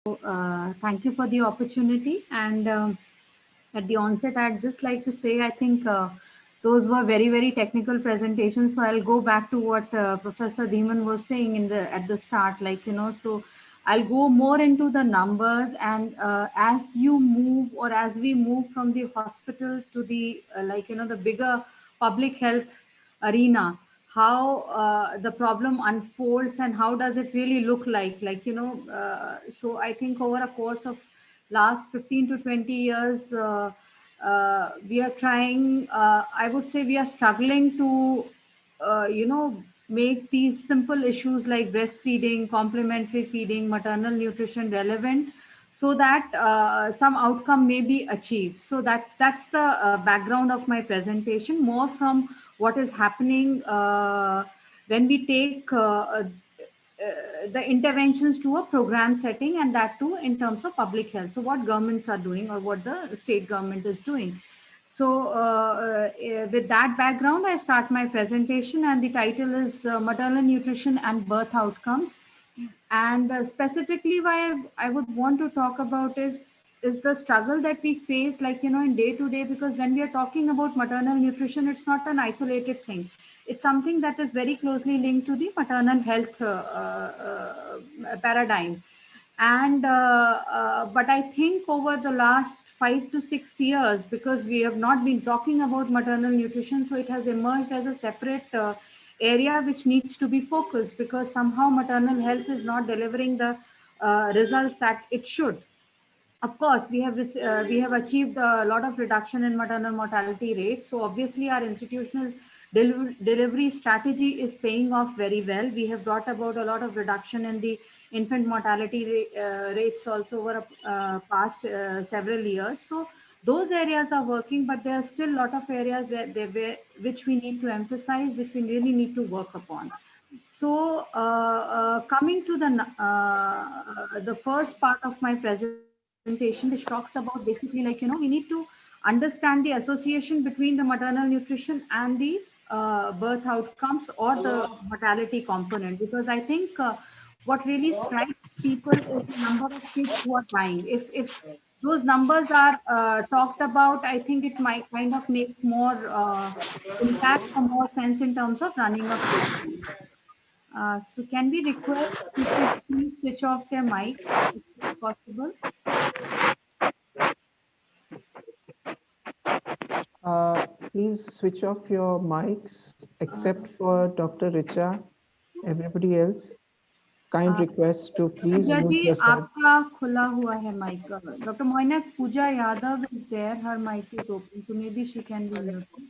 Thank you for the opportunity. And at the onset, I'd just like to say I think those were very, very technical presentations. So I'll go back to what Professor Deeman was saying at the start. So I'll go more into the numbers, and as you move, or as we move from the hospital to the the bigger public health arena, how the problem unfolds and how does it really look so I think over a course of last 15 to 20 years, we are trying, I would say we are struggling to make these simple issues like breastfeeding, complementary feeding, maternal nutrition relevant, so that some outcome may be achieved. So that's the background of my presentation, more from what is happening when we take the interventions to a program setting, and that too in terms of public health. So what governments are doing, or what the state government is doing. So with that background, I start my presentation, and the title is Maternal Nutrition and Birth Outcomes. And specifically why I would want to talk about it is the struggle that we face, in day to day, because when we are talking about maternal nutrition, it's not an isolated thing. It's something that is very closely linked to the maternal health paradigm. But I think over the last 5 to 6 years, because we have not been talking about maternal nutrition, so it has emerged as a separate area which needs to be focused, because somehow maternal health is not delivering the results that it should. Of course, we have achieved a lot of reduction in maternal mortality rates. So obviously, our institutional delivery strategy is paying off very well. We have brought about a lot of reduction in the infant mortality rates also over past several years. So those areas are working, but there are still a lot of areas which we need to emphasize, which we really need to work upon. So, coming to the first part of my presentation, which talks about basically, we need to understand the association between the maternal nutrition and the birth outcomes, or the mortality component, because I think what really strikes people is the number of kids who are dying. If those numbers are talked about, I think it might kind of make more impact or more sense in terms of running a program. So can we request people to please switch off their mics if it's possible? Please switch off your mics except for Dr. Richa. Everybody else, kind request to please Puja ji mute yourself. आपका खुला हुआ है mic. Dr. Moina, Pooja Yadav is there. Her mic is open, so maybe she can be muted.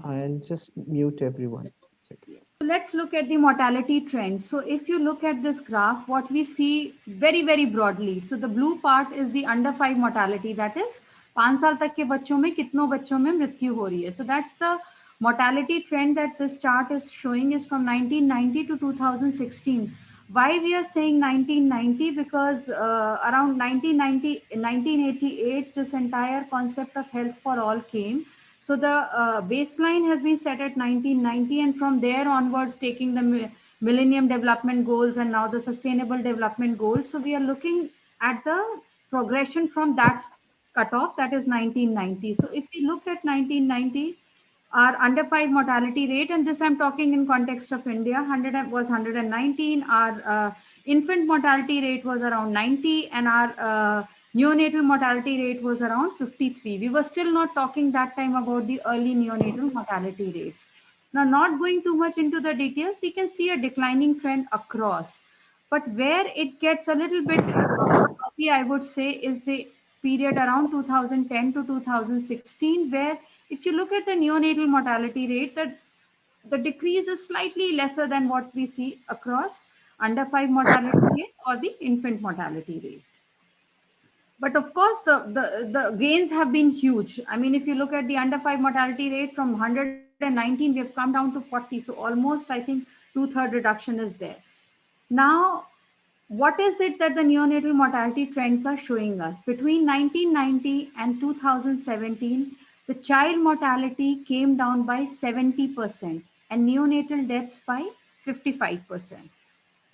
I'll just mute everyone. Second. So let's look at the mortality trend. So if you look at this graph, what we see very, very broadly. So the blue part is the under 5 mortality. That is 5 साल तक के बच्चों में कितनों बच्चों में मृत्यु हो रही है. So that's the mortality trend that this chart is showing, is from 1990 to 2016. Why we are saying 1990? Because around 1990, 1988, this entire concept of health for all came. So the baseline has been set at 1990, and from there onwards, taking the Millennium Development Goals and now the Sustainable Development Goals. So we are looking at the progression from that cutoff, that is 1990. So if we look at 1990, our under 5 mortality rate, and this I'm talking in context of India, 100 was 119. Our infant mortality rate was around 90, and our neonatal mortality rate was around 53. We were still not talking that time about the early neonatal mortality rates. Now, not going too much into the details, we can see a declining trend across. But where it gets a little bit choppy, I would say, is the period around 2010 to 2016, where if you look at the neonatal mortality rate, the decrease is slightly lesser than what we see across under 5 mortality rate or the infant mortality rate. But of course, the gains have been huge. I mean, if you look at the under 5 mortality rate from 119, we have come down to 40. So almost, I think, two-third reduction is there. Now, what is it that the neonatal mortality trends are showing us? Between 1990 and 2017, the child mortality came down by 70% and neonatal deaths by 55%.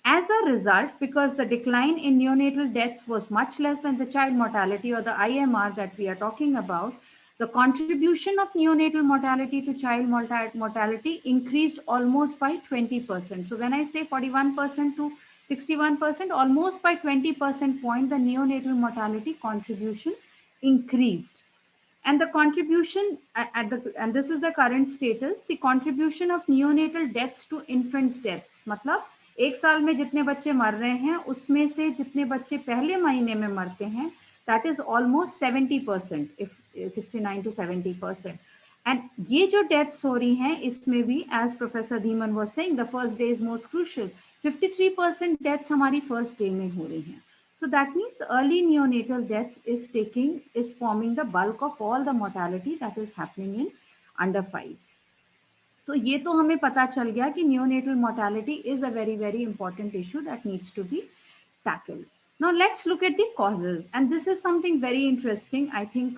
As a result, because the decline in neonatal deaths was much less than the child mortality or the IMR that we are talking about, the contribution of neonatal mortality to child mortality increased almost by 20%. So when I say 41% to 61%, almost by 20% point, the neonatal mortality contribution increased. And the contribution and this is the current status, the contribution of neonatal deaths to infants deaths, मतलब एक साल में जितने बच्चे मर रहे हैं उसमें से जितने बच्चे पहले महीने में मरते हैं, that is almost 70%, if 69 to 70%. And ये जो डेथ्स हो रही हैं इसमें भी, as professor Dhiman was saying, the first day is most crucial, 53% deaths हमारी फर्स्ट डे में हो रही हैं. So that means early neonatal deaths is forming the bulk of all the mortality that is happening in under 5s. So ये तो हमें पता चल गया कि neonatal mortality is a very very important issue that needs to be tackled. Now let's look at the causes, and this is something very interesting. I think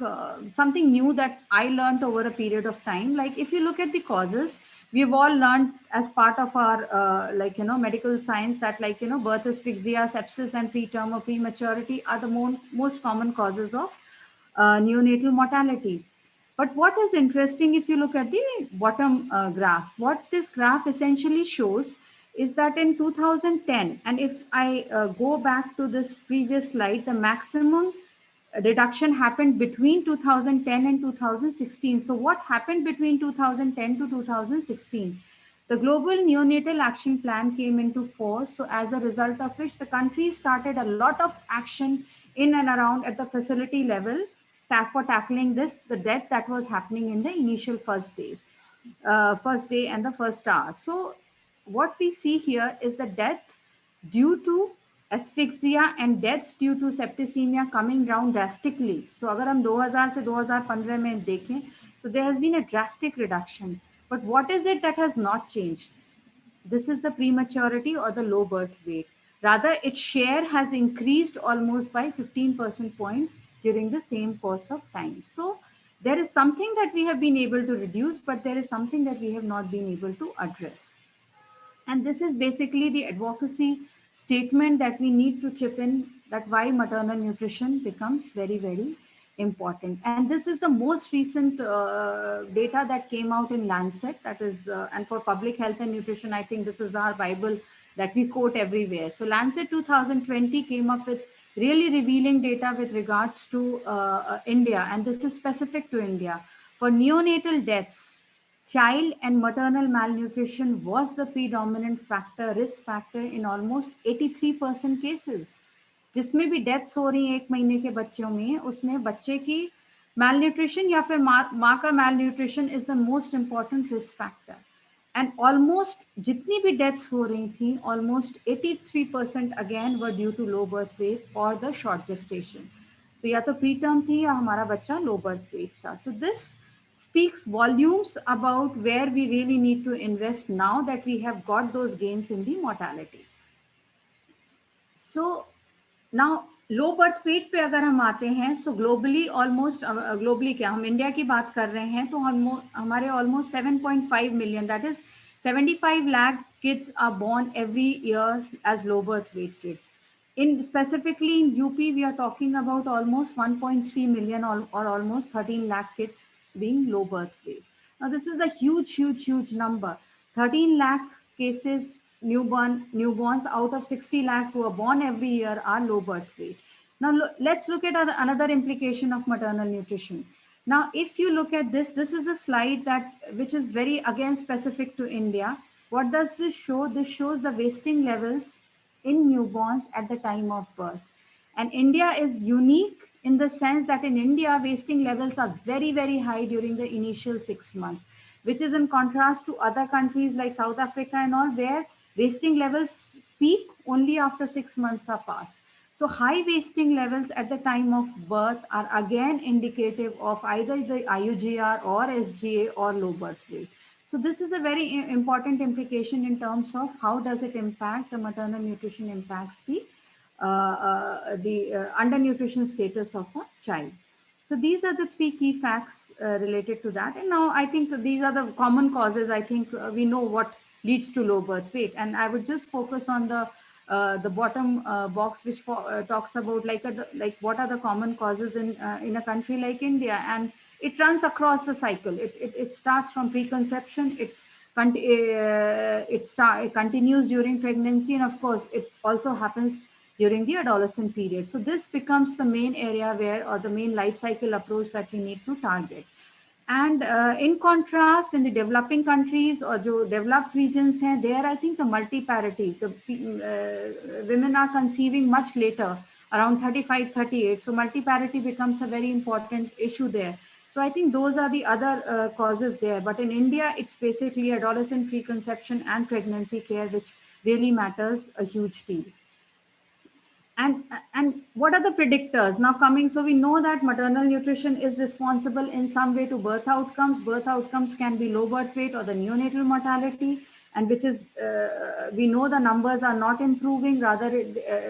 something new that I learned over a period of time. Like if you look at the causes, we've all learned as part of our medical science that birth asphyxia, sepsis, and preterm or prematurity are the most common causes of neonatal mortality. But what is interesting, if you look at the bottom graph, what this graph essentially shows is that in 2010, and if I go back to this previous slide, the maximum reduction happened between 2010 and 2016. So what happened between 2010 to 2016? The Global Neonatal Action Plan came into force. So as a result of which, the country started a lot of action in and around at the facility level for tackling the death that was happening in the initial first day and the first hour. So what we see here is the death due to asphyxia and deaths due to septicemia coming down drastically. So अगर हम 2000 से 2015 में देखें, so there has been a drastic reduction. But what is it that has not changed? This is the prematurity or the low birth weight. Rather, its share has increased almost by 15% point during the same course of time. So there is something that we have been able to reduce, but there is something that we have not been able to address. And this is basically the advocacy statement that we need to chip in, that why maternal nutrition becomes very, very important. And this is the most recent data that came out in Lancet, that is, and for public health and nutrition, I think this is our Bible that we quote everywhere. So Lancet 2020 came up with really revealing data with regards to India, and this is specific to India. For neonatal deaths, child and maternal malnutrition was the predominant risk factor in almost 83% cases. जिसमें भी deaths हो रही हैं एक महीने के बच्चों में, उसमें बच्चे की malnutrition या फिर माँ का malnutrition is the most important risk factor. And almost जितनी भी deaths हो रही थी, almost 83% again were due to low birth weight or the short gestation. So या तो preterm थी या हमारा बच्चा low birth weight था. So this speaks volumes about where we really need to invest now that we have got those gains in the mortality. So now low birth weight पे अगर हम आते हैं, सो ग्लोबली ऑलमोस्ट, ग्लोबली क्या, हम India की बात कर रहे हैं, तो हमारे almost 7.5 million, that is 75 lakh kids are born every year as low birth weight kids. In specifically in UP, we are talking about almost 1.3 million or almost 13 lakh kids being low birth weight. Now this is a huge number. 13 lakh cases, newborns out of 60 lakhs who are born every year are low birth weight. Now let's look at another implication of maternal nutrition. Now, if you look at this is a slide which is very again specific to India. What does this show? This shows the wasting levels in newborns at the time of birth. And India is unique in the sense that in India, wasting levels are very, very high during the initial 6 months, which is in contrast to other countries like South Africa and all, where wasting levels peak only after 6 months are passed. So high wasting levels at the time of birth are again indicative of either the IUGR or SGA or low birth weight. So this is a very important implication in terms of how does it impact the maternal nutrition impacts the undernutrition status of a child. So these are the 3 key facts related to that. And now I think these are the common causes. I think we know what leads to low birth weight. And I would just focus on the the bottom box which talks about like what are the common causes in a country like India, and it runs across the cycle. It starts from preconception. It continues during pregnancy, and of course it also happens during the adolescent period. So this becomes the main area where, or the main life cycle approach that we need to target. And in contrast, in the developing countries or जो developed regions हैं, there I think the multiparity, the women are conceiving much later, around 35, 38. So multiparity becomes a very important issue there. So I think those are the other causes there. But in India, it's basically adolescent preconception and pregnancy care, which really matters a huge deal. And what are the predictors now coming? So we know that maternal nutrition is responsible in some way to birth outcomes. Birth outcomes can be low birth weight or the neonatal mortality, and which is we know the numbers are not improving, rather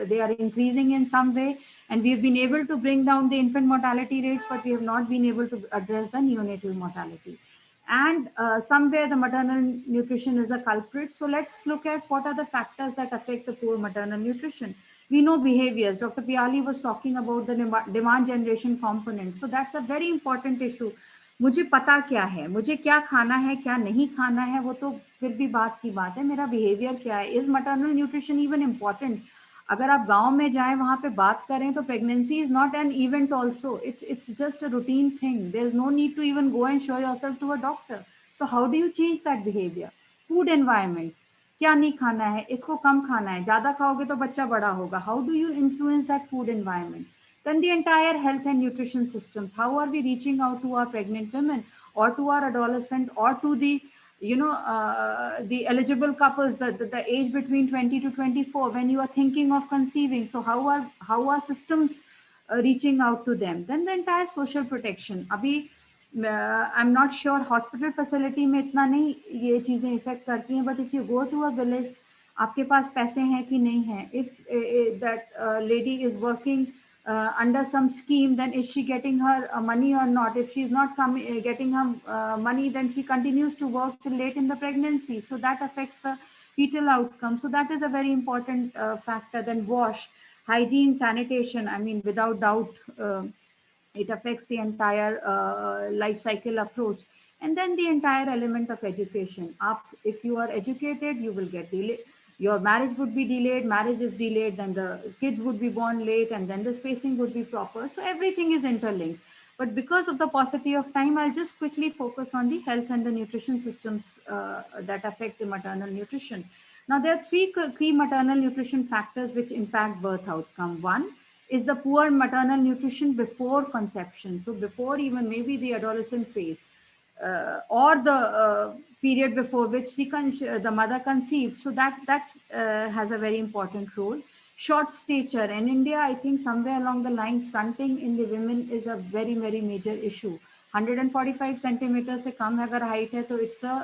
they are increasing in some way. And we've been able to bring down the infant mortality rates, but we have not been able to address the neonatal mortality. And somewhere the maternal nutrition is a culprit. So let's look at what are the factors that affect the poor maternal nutrition. We know behaviors. Dr. Piali was talking about the demand generation component. So that's a very important issue. मुझे पता क्या है, मुझे क्या खाना है, क्या नहीं खाना है, वो तो फिर भी बात की बात है. मेरा बिहेवियर क्या है? Is maternal nutrition even important? अगर आप गांव में जाएं, वहां पे बात करें, तो pregnancy is not an event also. It's just a routine thing. There's no need to even go and show yourself to a doctor. So how do you change that behavior? Food environment. क्या नहीं खाना है, इसको कम खाना है, ज्यादा खाओगे तो बच्चा बड़ा होगा. How do you influence that food environment? Then the entire health and nutrition systems. How are we reaching out to our pregnant women or to our adolescent or to the the eligible couples, the age between 20 to 24 when you are thinking of conceiving? So how are systems reaching out to them? Then the entire social protection. Abhi I'm not sure hospital facility में इतना नहीं ये चीजें effect करती हैं, but if you go to a village, आपके पास पैसे हैं कि नहीं है, if that lady is working under some scheme, then is she getting her money or not? If she's not getting her money, then she continues to work till late in the pregnancy. So that affects the fetal outcome. So that is a very important factor. Then wash, hygiene, sanitation. I mean, without doubt, it affects the entire life cycle approach. And then the entire element of education. If you are educated, you will get delayed. Your marriage would be delayed, marriage is delayed, then the kids would be born late, and then the spacing would be proper. So everything is interlinked. But because of the paucity of time, I'll just quickly focus on the health and the nutrition systems that affect the maternal nutrition. Now, there are three key maternal nutrition factors which impact birth outcome. One is the poor maternal nutrition before conception. So before even maybe the adolescent phase, or the period before which the mother conceived. So that has a very important role. Short stature in India, I think somewhere along the line, stunting in the women is a very major issue. 145 centimeters से कम अगर height है, तो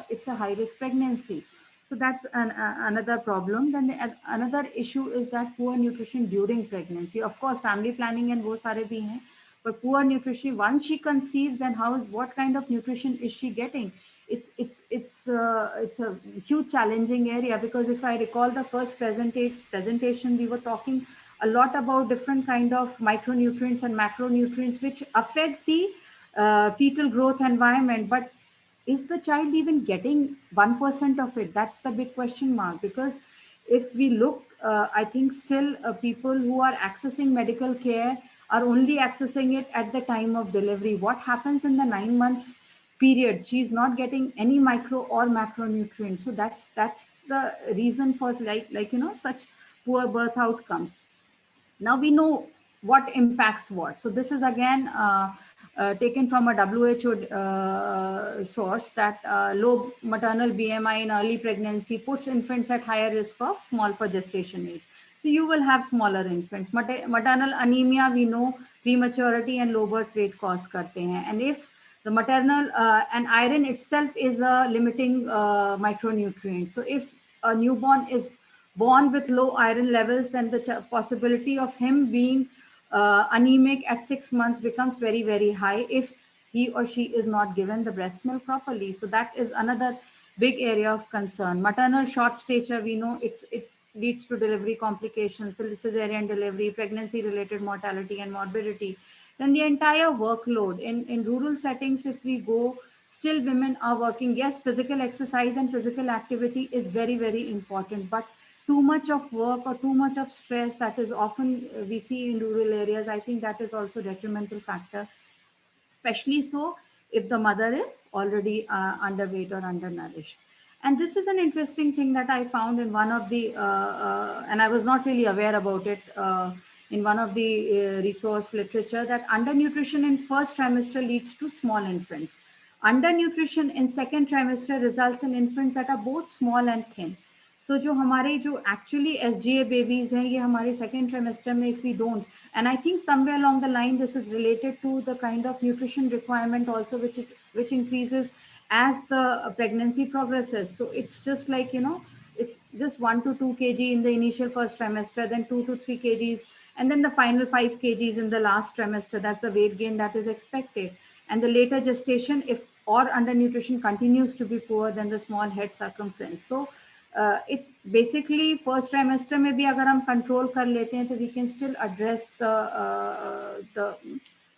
it's a high risk pregnancy. So that's another problem. Then another issue is that poor nutrition during pregnancy. Of course, family planning and वो सारे भी हैं. But poor nutrition, once she conceives, then what kind of nutrition is she getting? It's a huge challenging area, because if I recall the first presentation, we were talking a lot about different kind of micronutrients and macronutrients which affect the fetal growth environment. But is the child even getting 1% of it? That's the big question mark. Because if we look, I think still people who are accessing medical care are only accessing it at the time of delivery. What happens in the 9 months period? She's not getting any micro or macronutrients. So that's the reason for such poor birth outcomes. Now we know what impacts what. So this is again taken from a WHO source, that low maternal BMI in early pregnancy puts infants at higher risk of small for gestation age. So you will have smaller infants. Maternal anemia, we know prematurity and low birth weight cause karte hain. And if the maternal and iron itself is a limiting micronutrient. So if a newborn is born with low iron levels, then the possibility of him being anemic at 6 months becomes very high if he or she is not given the breast milk properly. So that is another big area of concern. Maternal short stature, we know leads to delivery complications, cesarean delivery, pregnancy-related mortality and morbidity. Then the entire workload in rural settings, if we go, still women are working. Yes, physical exercise and physical activity is very, very important, but too much of work or too much of stress that is often we see in rural areas, I think that is also detrimental factor, especially so if the mother is already underweight or undernourished. And this is an interesting thing that I found in one of the, and I was not really aware about it, in one of the resource literature, that undernutrition in first trimester leads to small infants. Undernutrition in second trimester results in infants that are both small and thin. सो जो हमारे जो actually SGA babies हैं, ये हमारे second trimester में, if we don't, and I think somewhere along the line this is related to the kind of nutrition requirement also, which increases as the pregnancy progresses. So it's just like, it's just 1 to 2 kg in the initial first trimester, then 2 to 3 kgs, and then the final 5 kgs in the last trimester. That's the weight gain that is expected. And the later gestation, if or undernutrition continues to be poor, then the small head circumference. So it's basically first trimester में भी अगर हम control कर लेते हैं, तो we can still address the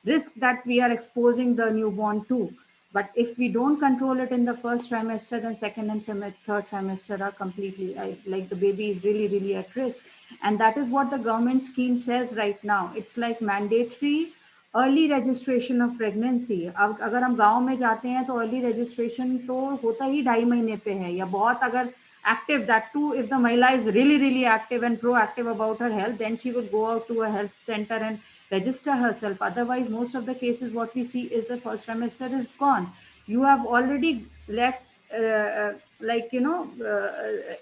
risk that we are exposing the newborn to. But if we don't control it in the first trimester, then second and third trimester are completely, like the baby is really, really at risk. And that is what the government scheme says right now. It's like mandatory early registration of pregnancy. अब अगर हम गांव में जाते हैं तो early registration तो होता ही 2.5 महीने पे है, या बहुत अगर active, that too if the mahila is really, really active and proactive about her health, then she would go out to a health center and register herself. Otherwise, most of the cases what we see is the first trimester is gone. You have already left like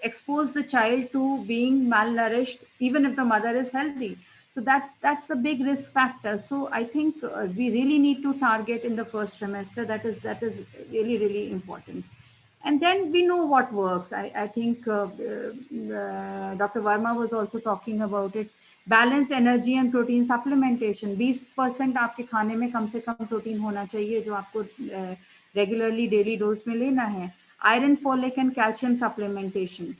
exposed the child to being malnourished, even if the mother is healthy. So that's the big risk factor. So I think we really need to target in the first trimester. That is really, really important. And then we know what works. I think Dr. Verma was also talking about it. Balanced energy and protein supplementation. 20% आपके खाने में कम से कम protein होना चाहिए, जो आपको regularly daily dose में लेना है. Iron, folic and calcium supplementation.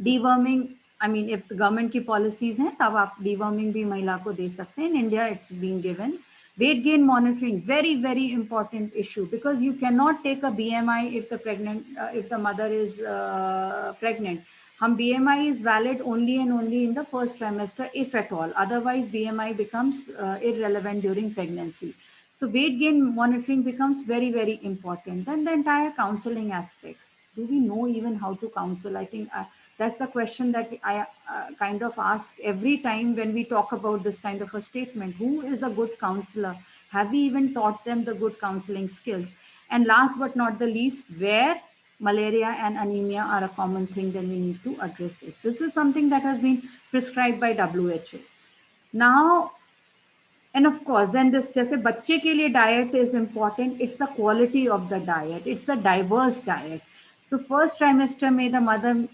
Deworming, I mean, if the government की policies हैं, तब आप deworming भी महिला को दे सकते हैं. In India, it's being given. Weight gain monitoring, very, very important issue, because you cannot take a BMI if the mother is pregnant. BMI is valid only and only in the first trimester, if at all. Otherwise, BMI becomes irrelevant during pregnancy. So weight gain monitoring becomes very, very important. Then the entire counseling aspects. Do we know even how to counsel? I think that's the question that I kind of ask every time when we talk about this kind of a statement. Who is a good counselor? Have we even taught them the good counseling skills? And last but not the least, where malaria and anemia are a common thing, then we need to address this. This is something that has been prescribed by WHO. Now, and of course, then this, जैसे बच्चे के लिए diet is important. It's the quality of the diet. It's the diverse diet. So first trimester में the mother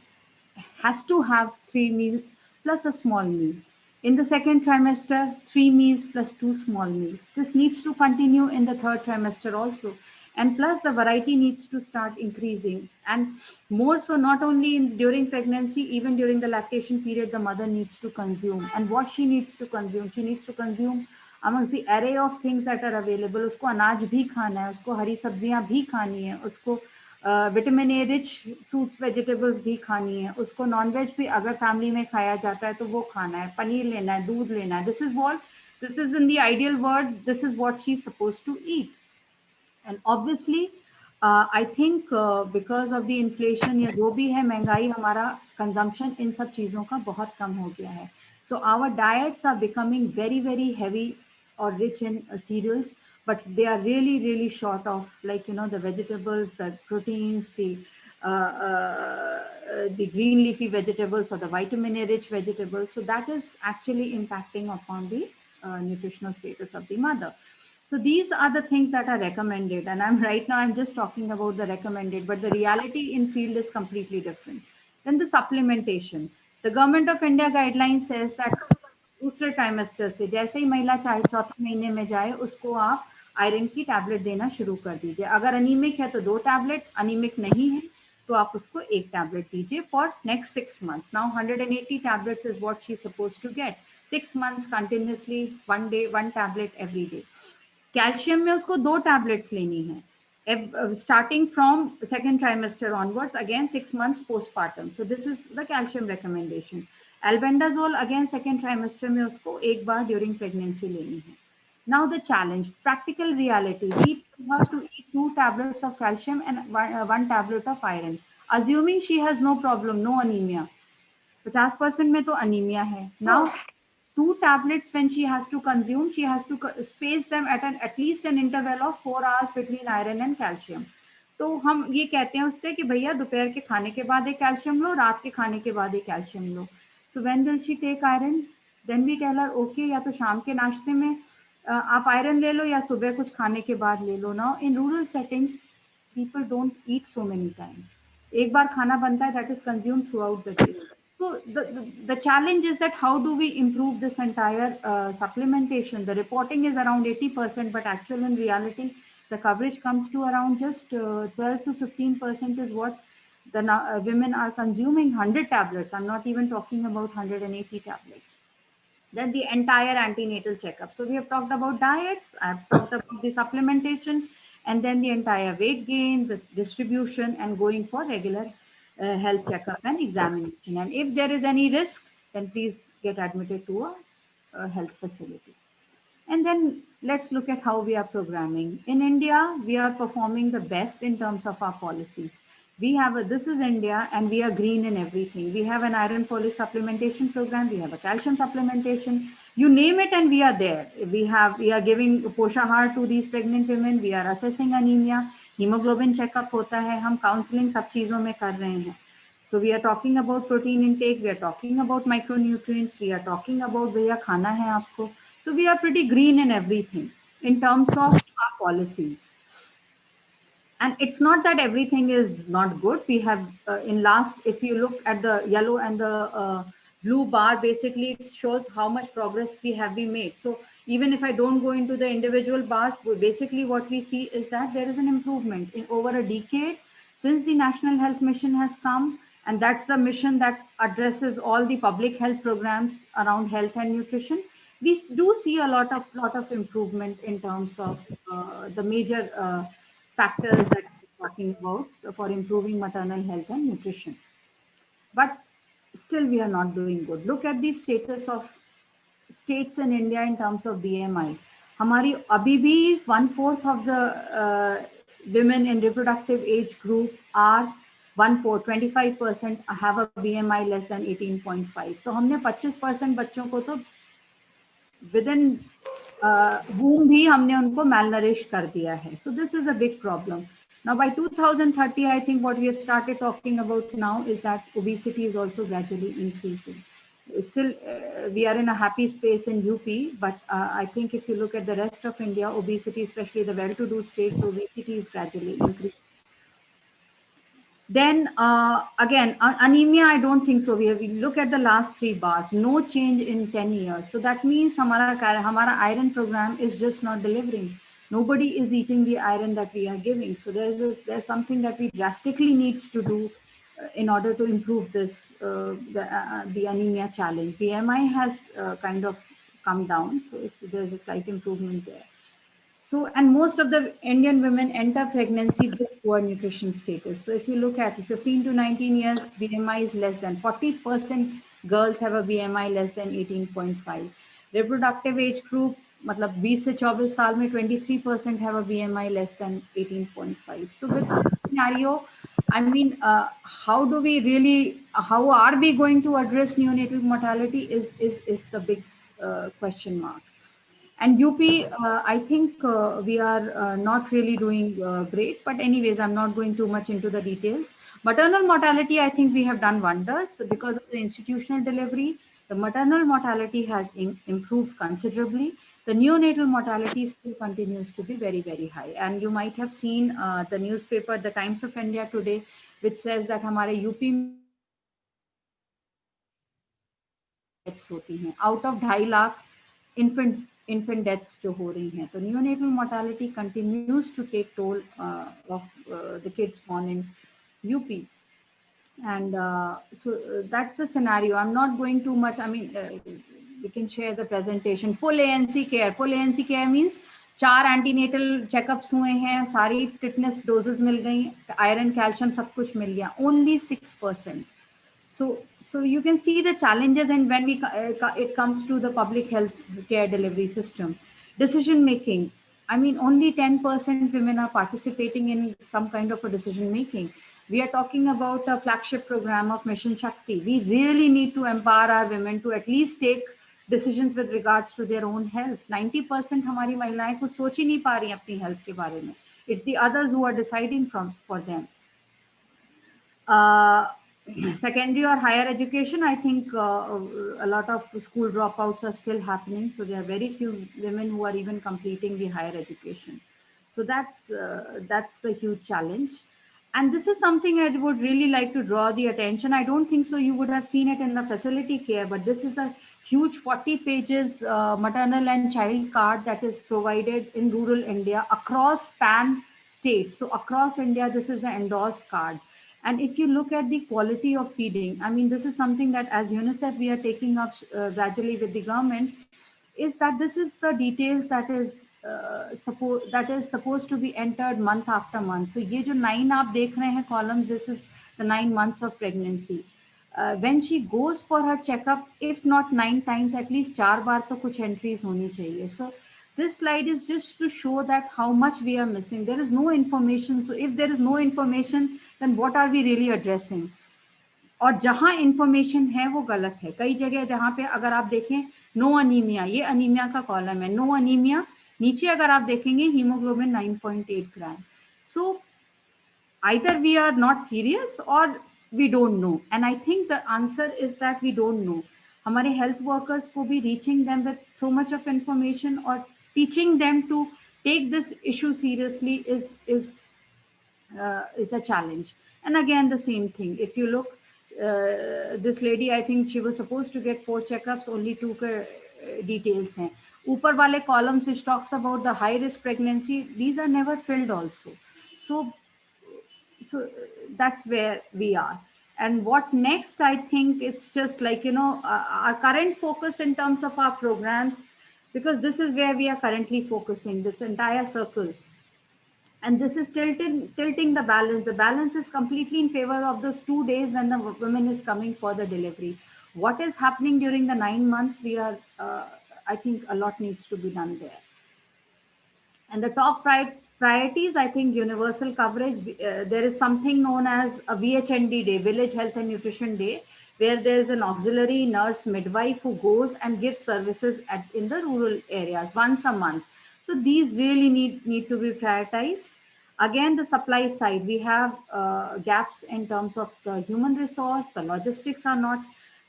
has to have 3 meals plus a small meal. In the second trimester, 3 meals plus 2 small meals. This needs to continue in the third trimester also. And plus the variety needs to start increasing. And more so, not only during pregnancy, even during the lactation period, the mother needs to consume. And what she needs to consume amongst the array of things that are available. उसको अनाज भी खाना है, उसको हरी सब्जियां भी खानी है, उसको vitamin A rich fruits vegetables भी खानी है, उसको नॉनवेज भी अगर फैमिली में खाया जाता है तो वो खाना है, पनीर लेना है, दूध लेना है. This is in the ideal world, this is what she is supposed to eat. And obviously I think because of the inflation या जो भी है महंगाई, हमारा कंजम्पशन इन सब चीज़ों का बहुत कम हो गया है. So our diets are becoming very, very heavy or rich in cereals, but they are really, really short of, like, the vegetables, the proteins, the green leafy vegetables or the vitamin A rich vegetables. So that is actually impacting upon the nutritional status of the mother. So these are the things that are recommended. And I'm just talking about the recommended, but the reality in field is completely different. Then the supplementation. The Government of India guidelines says that दूसरे trimester से जैसे ही महिला चाहे चौथे महीने में जाए, उसको आप आयरन की टैबलेट देना शुरू कर दीजिए. अगर अनीमिक है तो 2 टैबलेट, अनीमिक नहीं है तो आप उसको एक टैबलेट दीजिए for next 6 months. Now 180 tablets is what she suppose to get 6 months continuously, 1 day 1 tablet every day. Calcium में उसको 2 टैबलेट्स लेनी है starting from second trimester onwards, again 6 months postpartum. So this is the calcium recommendation. Albendazole again second trimester में उसको एक बार during pregnancy लेनी है. Now the challenge, practical reality. We tell her to eat 2 tablets of calcium and 1 tablet of iron. Assuming she has no problem, no anemia. 50% में तो anemia है. Now 2 tablets when she has to consume, she has to space them at least an interval of 4 hours between iron and calcium. तो हम ये कहते हैं उससे कि भैया दोपहर के खाने के बाद एक कैल्शियम लो, रात के खाने के बाद एक calcium low. So when will she take iron? Then we tell her okay, या तो शाम के नाश्ते में आप आयरन ले लो या सुबह कुछ खाने के बाद ले लो. Now in rural settings people don't eat so many times. एक बार खाना बनता है, that is consumed throughout the day. So the challenge is that how do we improve this entire supplementation? The reporting is around 80%, but actual in reality, the coverage comes to around just 12 to 15% is what the women are consuming 100 tablets. I'm not even talking about 180 tablets. Then the entire antenatal checkup. So we have talked about diets, I've talked about the supplementation, and then the entire weight gain, this distribution, and going for regular health checkup and examination. And if there is any risk, then please get admitted to a health facility. And then let's look at how we are programming. In India, we are performing the best in terms of our policies. We have this is India and we are green in everything. We have an iron folic supplementation program. We have a calcium supplementation. You name it and we are there. We are giving Poshahar to these pregnant women. We are assessing anemia. Hemoglobin checkup hota hai. Hum counseling sab cheezon mein kar rahe hain. So we are talking about protein intake. We are talking about micronutrients. We are talking about bhaiya khana hai aapko. So we are pretty green in everything in terms of our policies. And it's not that everything is not good. We have in last, if you look at the yellow and the blue bar, basically it shows how much progress we have been made. So even if I don't go into the individual bars, basically what we see is that there is an improvement in over a decade since the National Health Mission has come. And that's the mission that addresses all the public health programs around health and nutrition. We do see a lot of improvement in terms of the major factors that we're talking about for improving maternal health and nutrition. But still we are not doing good. Look at the status of states in India in terms of BMI. हमारी अभी भी 1/4 of the women in reproductive age group are 1/4, 25% have a BMI less than 18.5. तो हमने 25% बच्चों को तो within womb भी हमने उनको malnourished कर दिया है. So this is a big problem. Now by 2030, I think what we have started talking about now is that obesity is also gradually increasing. Still, we are in a happy space in UP, but I think if you look at the rest of India, obesity, especially the well-to-do states, obesity is gradually increasing. Then again, anemia, I don't think so. We look at the last 3 bars, no change in 10 years. So that means hamara iron program is just not delivering. Nobody is eating the iron that we are giving. So there's something that we drastically needs to do in order to improve this, the anemia challenge. BMI has kind of come down, so there's a slight improvement there. So, and most of the Indian women enter pregnancy with poor nutrition status. So if you look at 15 to 19 years, BMI is less than 40%. Girls have a BMI less than 18.5. Reproductive age group, मतलब 20 से 24 साल में 23% have a BMI less than 18.5. So with this scenario, I mean, how do we really, how are we going to address neonatal mortality is the big question mark. And UP, I think we are not really doing great, but anyways, I'm not going too much into the details. Maternal mortality, I think we have done wonders because of the institutional delivery. The maternal mortality has improved considerably. The neonatal mortality still continues to be very, very high. And you might have seen the newspaper, The Times of India today, which says that हमारे UP deaths होती हैं. Out of 2.5 lakh infant deaths जो हो रही हैं. तो neonatal mortality continues to take toll of the kids born in UP. And that's the scenario. I'm not going too much. I mean, we can share the presentation. Full ANC care. Full ANC care means 4 antenatal checkups हुए हैं, सारी tetanus doses मिल गई, iron calcium सब कुछ मिल गया, only 6%. So you can see the challenges, and when it comes to the public health care delivery system, decision making. I mean, only 10% women are participating in some kind of a decision making. We are talking about a flagship program of Mission Shakti. We really need to empower our women to at least take decisions with regards to their own health. 90% हमारी महिलाएं कुछ सोच ही नहीं पा रही अपनी health के बारे में. It's the others who are deciding for them. Uh, Secondary or higher education, I think a lot of school dropouts are still happening. So there are very few women who are even completing the higher education. So that's the huge challenge. And this is something I would really like to draw the attention. I don't think so you would have seen it in the facility care, but this is a huge 40 pages maternal and child card that is provided in rural India across PAN states. So across India, this is the endorsed card. And if you look at the quality of feeding, I mean, this is something that as UNICEF we are taking up gradually with the government, is that this is the details that is supposed to be entered month after month. So ये जो 9 आप देख रहे हैं columns, this is the 9 months of pregnancy. When she goes for her checkup, if not 9 times, at least 4 बार तो कुछ entries होनी चाहिए. So this slide is just to show that how much we are missing. There is no information. So if there is no information, then what are we really addressing? और जहां information है वो गलत है. कई जगह जहां पे अगर आप देखें नो अनीमिया, ये अनीमिया का कॉलम है, नो अनीमिया, नीचे अगर आप देखेंगे haemoglobin 9.8 gram. So either we are not serious or we don't know, and I think the answer is that we don't know. हमारे health workers को भी reaching them with so much of information or teaching them to take this issue seriously is a challenge. And again, the same thing. If you look, this lady, I think she was supposed to get 4 checkups, only 2 details हैं. ऊपर वाले columns which talks about the high risk pregnancy, these are never filled also. So that's where we are. And what next? I think it's just like, our current focus in terms of our programs, because this is where we are currently focusing, this entire circle. And this is tilting the balance. The balance is completely in favor of those 2 days when the woman is coming for the delivery. What is happening during the 9 months? I think a lot needs to be done there. And the top priorities, I think universal coverage. There is something known as a VHND day, Village Health and Nutrition Day, where there is an auxiliary nurse midwife who goes and gives services in the rural areas once a month. So these really need to be prioritized. Again, the supply side, we have gaps in terms of the human resource, the logistics are not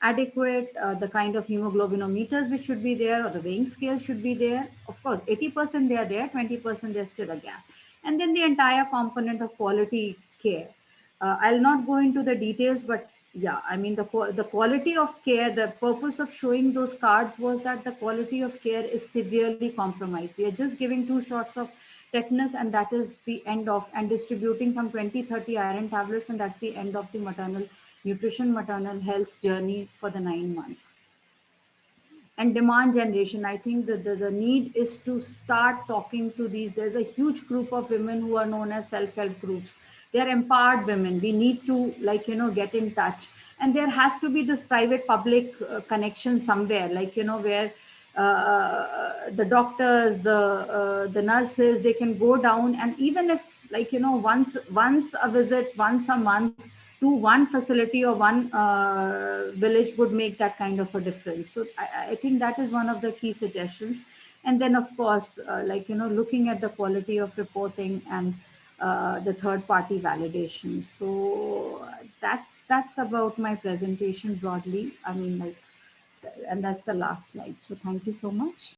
adequate, the kind of hemoglobinometers which should be there, or the weighing scale should be there. Of course, 80% they are there, 20% there's still a gap. And then the entire component of quality care. I'll not go into the details, but yeah, I mean, the quality of care, the purpose of showing those cards was that the quality of care is severely compromised. We are just giving 2 shots of tetanus, and that is the end of, and distributing some 20-30 iron tablets, and that's the end of the maternal nutrition, maternal health journey for the 9 months. And demand generation, I think that the need is to start talking to these. There's a huge group of women who are known as self-help groups. They're empowered women. We need to, get in touch. And there has to be this private public connection somewhere, where the doctors, the nurses, they can go down, and even if once a visit, once a month to one facility or one village would make that kind of a difference. So I think that is one of the key suggestions. And then of course, looking at the quality of reporting and the third party validation. So that's about my presentation broadly. I mean, and that's the last slide. So thank you so much.